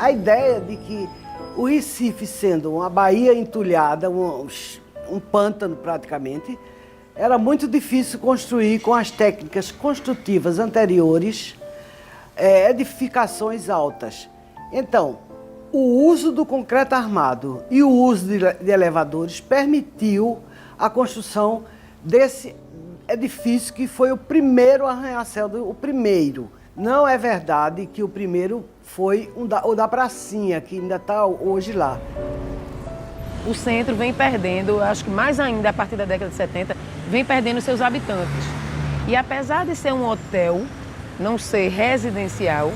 a ideia de que o Recife, sendo uma baía entulhada, um pântano praticamente, era muito difícil construir com as técnicas construtivas anteriores edificações altas. Então, o uso do concreto armado e o uso de elevadores permitiu a construção desse edifício que foi o primeiro arranha-céu, o primeiro. Não é verdade que o primeiro foi o da pracinha, que ainda está hoje lá. O centro vem perdendo, acho que mais ainda a partir da década de 70, vem perdendo seus habitantes. E apesar de ser um hotel, não ser residencial,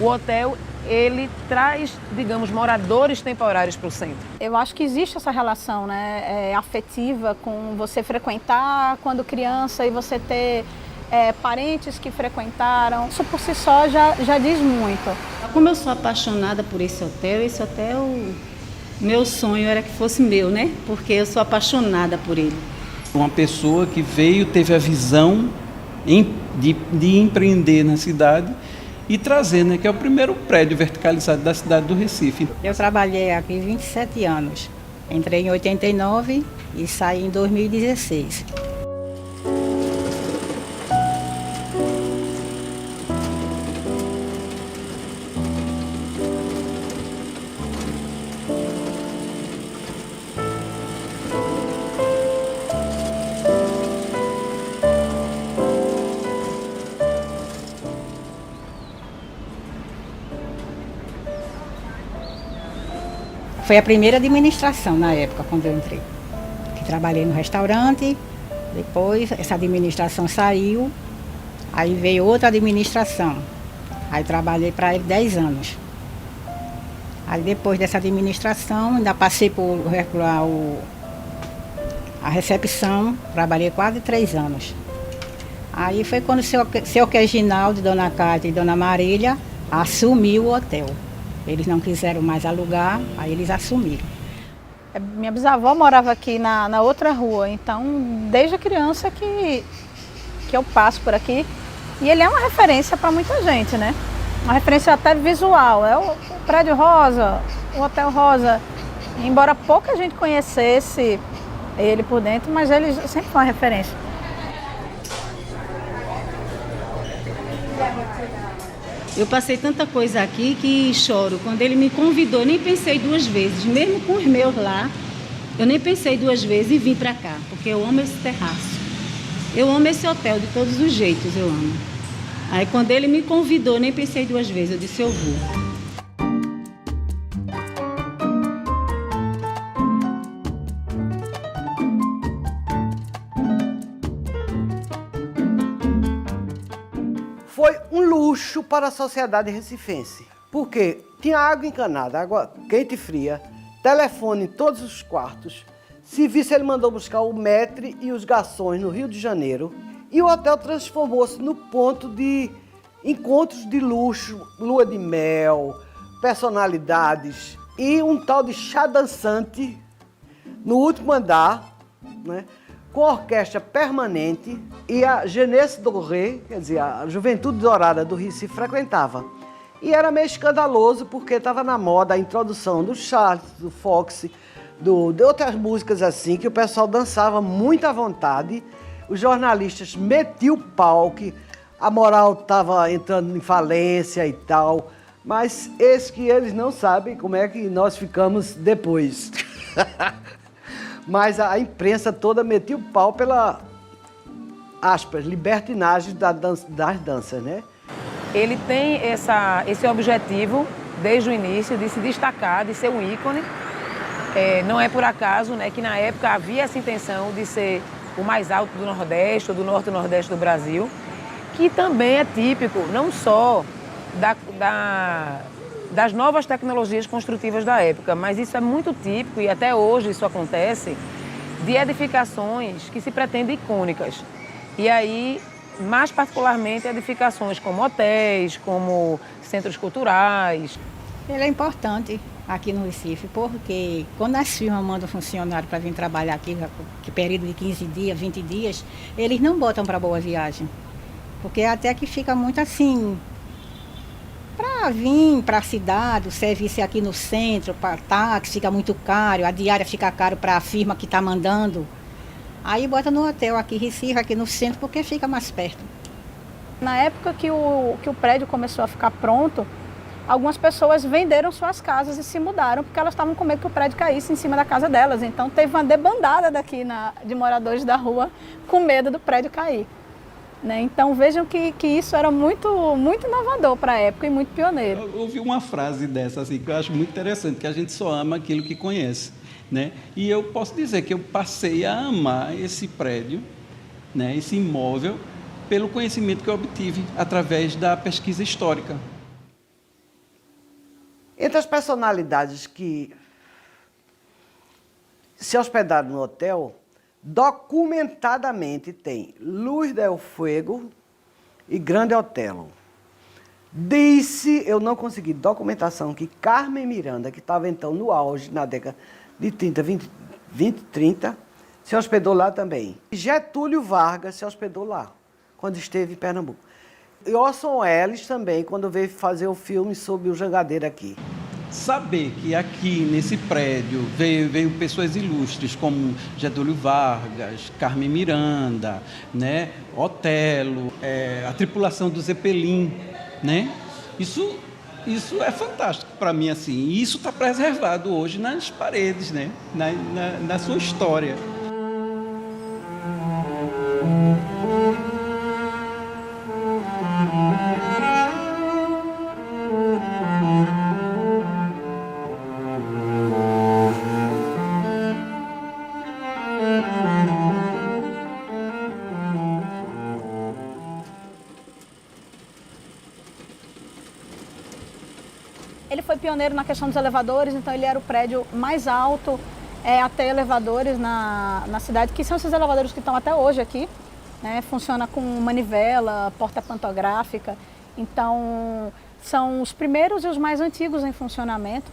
o hotel ele traz, digamos, moradores temporários para o centro. Eu acho que existe essa relação, né, afetiva com você frequentar quando criança e você ter parentes que frequentaram. Isso por si só já diz muito. Como eu sou apaixonada por esse hotel, meu sonho era que fosse meu, né? Porque eu sou apaixonada por ele. Uma pessoa que teve a visão de empreender na cidade e trazer, né, que é o primeiro prédio verticalizado da cidade do Recife. Eu trabalhei aqui 27 anos. Entrei em 89 e saí em 2016. Foi a primeira administração na época, quando eu entrei. Que trabalhei no restaurante, depois essa administração saiu, aí veio outra administração. Aí trabalhei para ele 10 anos. Aí depois dessa administração, ainda passei por a recepção, trabalhei quase 3 anos. Aí foi quando o seu Reginaldo, Dona Cátia e Dona Marília assumiu o hotel. Eles não quiseram mais alugar, aí eles assumiram. Minha bisavó morava aqui na outra rua, então desde criança que eu passo por aqui. E ele é uma referência para muita gente, né? Uma referência até visual. É o Prédio Rosa, o Hotel Rosa. Embora pouca gente conhecesse ele por dentro, mas ele sempre foi uma referência. Eu passei tanta coisa aqui que choro. Quando ele me convidou, nem pensei 2 vezes. Mesmo com os meus lá, eu nem pensei 2 vezes e vim para cá, porque eu amo esse terraço. Eu amo esse hotel de todos os jeitos, eu amo. Aí quando ele me convidou, nem pensei 2 vezes, eu disse eu vou. Foi um luxo para a sociedade recifense, porque tinha água encanada, água quente e fria, telefone em todos os quartos, serviço ele mandou buscar o maître e os garçons no Rio de Janeiro, e o hotel transformou-se no ponto de encontros de luxo, lua de mel, personalidades e um tal de chá dançante no último andar, né? Com orquestra permanente, e a Jeunesse Dorée, quer dizer, a Juventude Dourada do Recife frequentava. E era meio escandaloso porque estava na moda a introdução do Charles, do Fox, de outras músicas assim, que o pessoal dançava muito à vontade. Os jornalistas metiam o pau, que a moral estava entrando em falência e tal. Mas eis que eles não sabem como é que nós ficamos depois. Mas a imprensa toda metia o pau pela, aspas, libertinagem das danças, né? Ele tem esse objetivo, desde o início, de se destacar, de ser um ícone. Não é por acaso, né, que na época havia essa intenção de ser o mais alto do Nordeste, ou do Norte e Nordeste do Brasil, que também é típico, não só das novas tecnologias construtivas da época, mas isso é muito típico, e até hoje isso acontece, de edificações que se pretendem icônicas. E aí, mais particularmente, edificações como hotéis, como centros culturais. Ele é importante aqui no Recife, porque quando as firmas mandam funcionário para vir trabalhar aqui, que período de 15 dias, 20 dias, eles não botam para Boa Viagem. Porque até que fica muito assim, para vir para a cidade, o serviço é aqui no centro, para táxi fica muito caro, a diária fica caro para a firma que está mandando. Aí bota no hotel aqui em Recife, aqui no centro, porque fica mais perto. Na época que o prédio começou a ficar pronto, algumas pessoas venderam suas casas e se mudaram, porque elas estavam com medo que o prédio caísse em cima da casa delas. Então teve uma debandada daqui de moradores da rua com medo do prédio cair. Né? Então vejam que isso era muito inovador para a época e muito pioneiro. Eu ouvi uma frase dessa assim, que eu acho muito interessante, que a gente só ama aquilo que conhece. Né? E eu posso dizer que eu passei a amar esse prédio, né, esse imóvel, pelo conhecimento que eu obtive através da pesquisa histórica. Entre as personalidades que se hospedaram no hotel, documentadamente tem Luiz del Fuego e Grande Otelo. Disse, eu não consegui documentação, que Carmen Miranda, que estava então no auge na década de 30, se hospedou lá também. Getúlio Vargas se hospedou lá, quando esteve em Pernambuco. E Orson Welles também, quando veio fazer o filme sobre o Jangadeiro aqui. Saber que aqui, nesse prédio, veio pessoas ilustres como Getúlio Vargas, Carmen Miranda, né, Otelo, a tripulação do Zeppelin, né? Isso é fantástico para mim, assim. E isso está preservado hoje nas paredes, né? Na sua história. Ele foi pioneiro na questão dos elevadores, então ele era o prédio mais alto a ter elevadores na cidade, que são esses elevadores que estão até hoje aqui, né? Funciona com manivela, porta pantográfica, então são os primeiros e os mais antigos em funcionamento.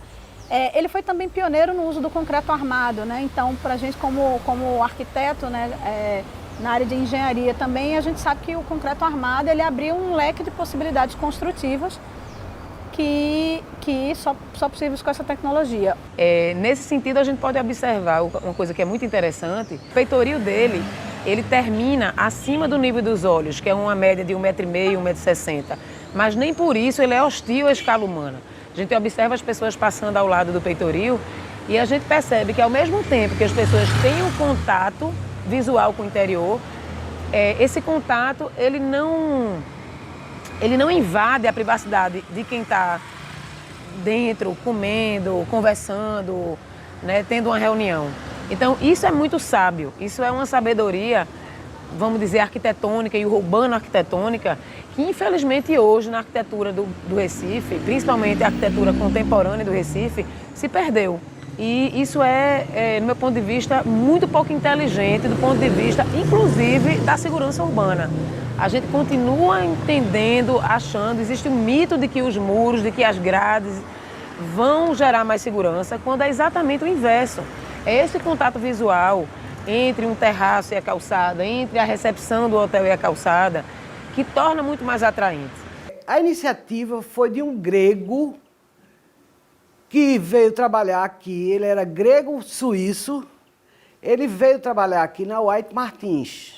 Ele foi também pioneiro no uso do concreto armado, né? Então, para a gente como arquiteto, né, na área de engenharia também, a gente sabe que o concreto armado ele abriu um leque de possibilidades construtivas que só possíveis com essa tecnologia. Nesse sentido, a gente pode observar uma coisa que é muito interessante. O peitoril dele, ele termina acima do nível dos olhos, que é uma média de 1,5 m, 1,60 m. Mas nem por isso ele é hostil à escala humana. A gente observa as pessoas passando ao lado do peitoril e a gente percebe que, ao mesmo tempo que as pessoas têm um contato visual com o interior, esse contato ele não invade a privacidade de quem está dentro, comendo, conversando, né, tendo uma reunião. Então, isso é muito sábio, isso é uma sabedoria, vamos dizer, arquitetônica e urbano-arquitetônica, que infelizmente hoje na arquitetura do Recife, principalmente a arquitetura contemporânea do Recife, se perdeu. E isso no meu ponto de vista, muito pouco inteligente do ponto de vista, inclusive, da segurança urbana. A gente continua entendendo, achando, existe um mito de que os muros, de que as grades vão gerar mais segurança, quando é exatamente o inverso. É esse contato visual entre um terraço e a calçada, entre a recepção do hotel e a calçada, que torna muito mais atraente. A iniciativa foi de um grego que veio trabalhar aqui, ele era grego-suíço, ele veio trabalhar aqui na White Martins.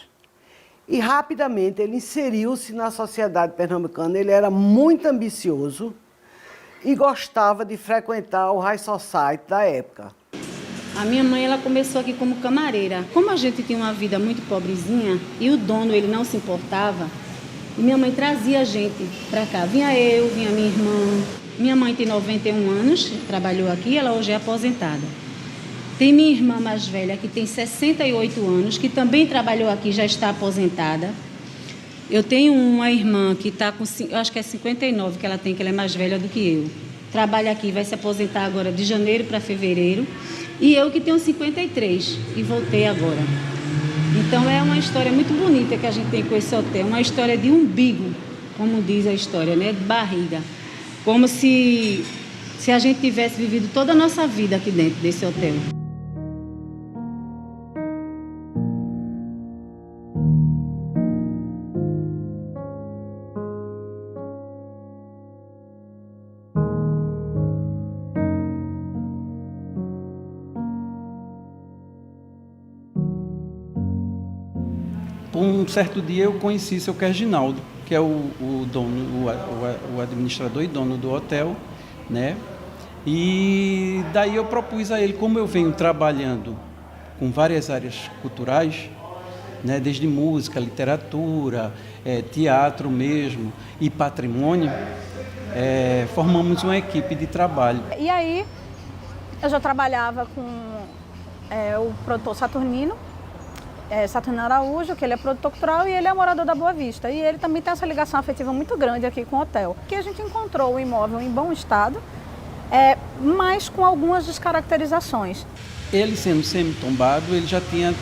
E rapidamente ele inseriu-se na sociedade pernambucana, ele era muito ambicioso e gostava de frequentar o High Society da época. A minha mãe ela começou aqui como camareira. Como a gente tinha uma vida muito pobrezinha e o dono ele não se importava, e minha mãe trazia a gente para cá. Vinha eu, vinha minha irmã. Minha mãe tem 91 anos, trabalhou aqui, ela hoje é aposentada. Tem minha irmã mais velha, que tem 68 anos, que também trabalhou aqui, já está aposentada. Eu tenho uma irmã que está com, eu acho que é 59 que ela tem, que ela é mais velha do que eu. Trabalha aqui, vai se aposentar agora de janeiro para fevereiro. E eu que tenho 53 e voltei agora. Então é uma história muito bonita que a gente tem com esse hotel, uma história de umbigo, como diz a história, né? De barriga. Como se a gente tivesse vivido toda a nossa vida aqui dentro desse hotel. Um certo dia eu conheci seu Reginaldo, que é o dono, o administrador e dono do hotel, né? E daí eu propus a ele, como eu venho trabalhando com várias áreas culturais, né, desde música, literatura, teatro mesmo e patrimônio, formamos uma equipe de trabalho. E aí, eu já trabalhava com o produtor Saturnino Araújo, que ele é produtor cultural e ele é morador da Boa Vista. E ele também tem essa ligação afetiva muito grande aqui com o hotel. Que a gente encontrou o imóvel em bom estado, mas com algumas descaracterizações. Ele sendo semi-tombado, ele já tinha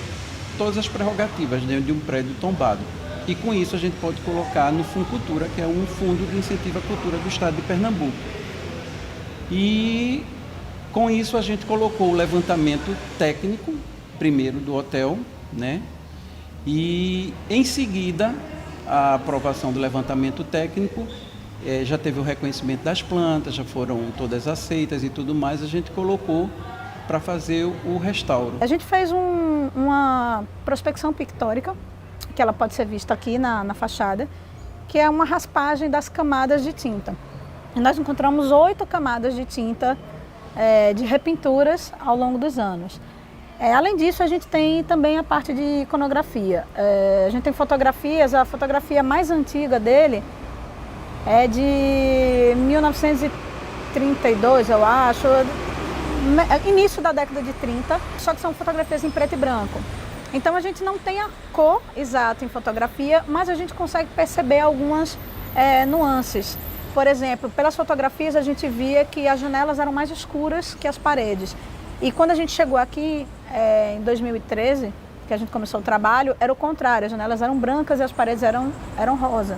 todas as prerrogativas dentro de um prédio tombado. E com isso a gente pode colocar no Funcultura, que é um fundo de incentivo à cultura do estado de Pernambuco. E com isso a gente colocou o levantamento técnico, primeiro do hotel, né? E em seguida a aprovação do levantamento técnico, já teve o reconhecimento das plantas, já foram todas aceitas e tudo mais, a gente colocou para fazer o restauro. A gente fez uma prospecção pictórica, que ela pode ser vista aqui na fachada, que é uma raspagem das camadas de tinta. E nós encontramos 8 camadas de tinta de repinturas ao longo dos anos. Além disso, a gente tem também a parte de iconografia. A gente tem fotografias, a fotografia mais antiga dele é de 1932, eu acho, início da década de 30, só que são fotografias em preto e branco. Então a gente não tem a cor exata em fotografia, mas a gente consegue perceber algumas nuances. Por exemplo, pelas fotografias a gente via que as janelas eram mais escuras que as paredes. E quando a gente chegou aqui em 2013, que a gente começou o trabalho, era o contrário, as janelas eram brancas e as paredes eram rosa.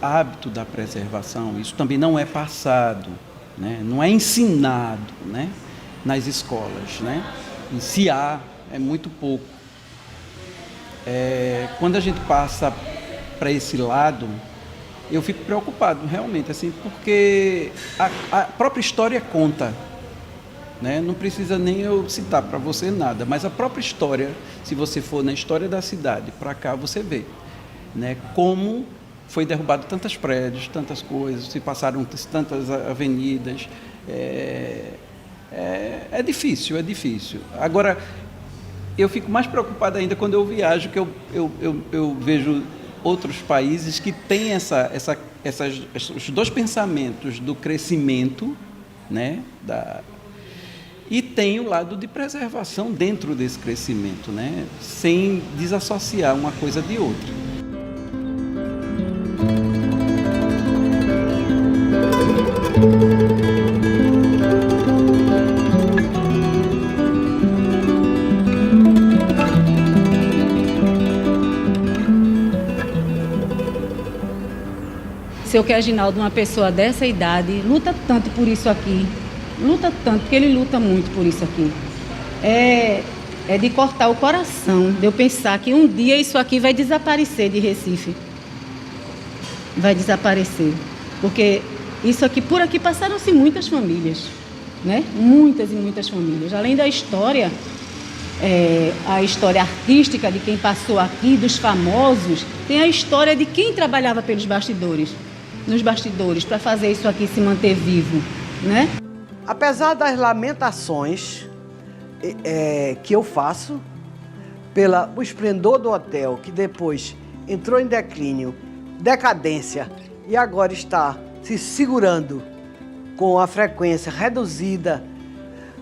O hábito da preservação, isso também não é passado, né? Não é ensinado, né? Nas escolas, né? E se há, é muito pouco. Quando a gente passa para esse lado, eu fico preocupado realmente, assim, porque a própria história conta, né? Não precisa nem eu citar para você nada, mas a própria história, se você for na história da cidade, para cá você vê, né? Como foi derrubado tantos prédios, tantas coisas, se passaram tantas avenidas. É difícil, é difícil. Agora, eu fico mais preocupado ainda quando eu viajo, que eu vejo outros países que têm os dois pensamentos do crescimento, né, e tem o lado de preservação dentro desse crescimento, né, sem desassociar uma coisa de outra. Seu Reginaldo, uma pessoa dessa idade, luta tanto por isso aqui, luta tanto, porque ele luta muito por isso aqui. É de cortar o coração, de eu pensar que um dia isso aqui vai desaparecer de Recife. Vai desaparecer, porque isso aqui, por aqui passaram-se muitas famílias, né? Muitas e muitas famílias. Além da história, a história artística de quem passou aqui, dos famosos, tem a história de quem trabalhava pelos bastidores. Nos bastidores, para fazer isso aqui se manter vivo, né? Apesar das lamentações que eu faço pelo esplendor do hotel, que depois entrou em declínio, decadência, e agora está se segurando com a frequência reduzida,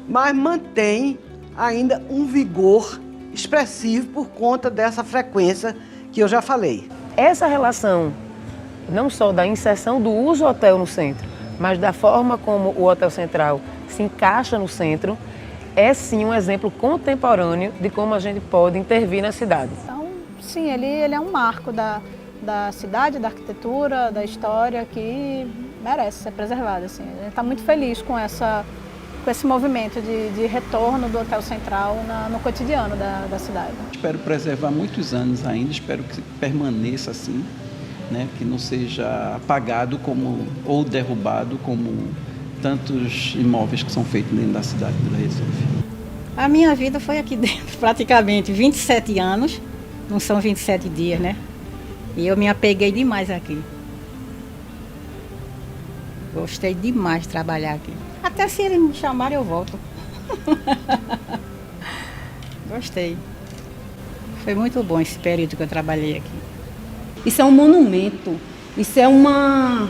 mas mantém ainda um vigor expressivo por conta dessa frequência que eu já falei. Essa relação não só da inserção do uso hotel no centro, mas da forma como o Hotel Central se encaixa no centro, é sim um exemplo contemporâneo de como a gente pode intervir na cidade. Então, sim, ele é um marco da cidade, da arquitetura, da história, que merece ser preservado. Assim. A gente está muito feliz com esse movimento de retorno do Hotel Central no cotidiano da cidade. Espero preservar muitos anos ainda, espero que permaneça assim, né, que não seja apagado ou derrubado como tantos imóveis que são feitos dentro da cidade do Recife. A minha vida foi aqui dentro, praticamente 27 anos, não são 27 dias, né? E eu me apeguei demais aqui. Gostei demais de trabalhar aqui. Até se eles me chamarem, eu volto. Gostei. Foi muito bom esse período que eu trabalhei aqui. Isso é um monumento, isso é uma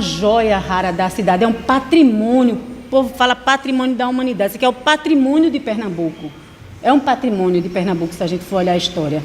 joia rara da cidade, é um patrimônio. O povo fala patrimônio da humanidade, isso aqui é o patrimônio de Pernambuco. É um patrimônio de Pernambuco, se a gente for olhar a história.